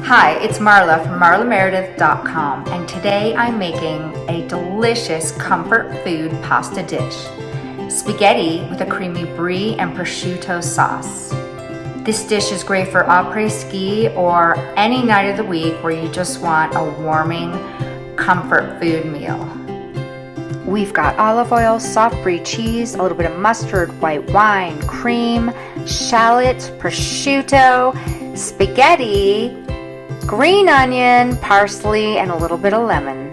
Hi, it's Marla from marlameredith.com, and today I'm making a delicious comfort food pasta dish. Spaghetti with a creamy brie and prosciutto sauce. This dish is great for après-ski or any night of the week where you just want a warming comfort food meal. We've got olive oil, soft brie cheese, a little bit of mustard, white wine, cream, shallots, prosciutto, spaghetti, green onion, parsley, and a little bit of lemon.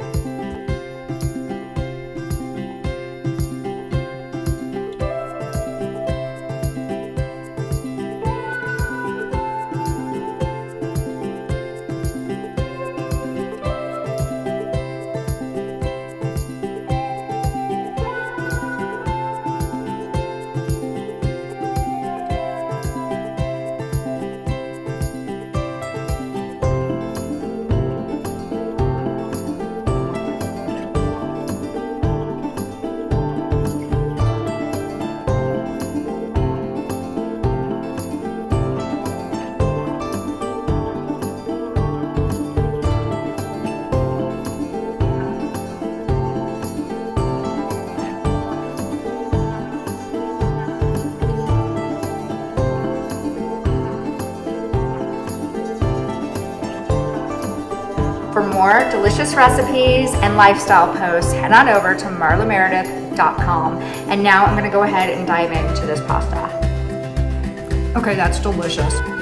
For more delicious recipes and lifestyle posts, head on over to marlameredith.com. And now I'm going to go ahead and dive into this pasta. Okay, that's delicious.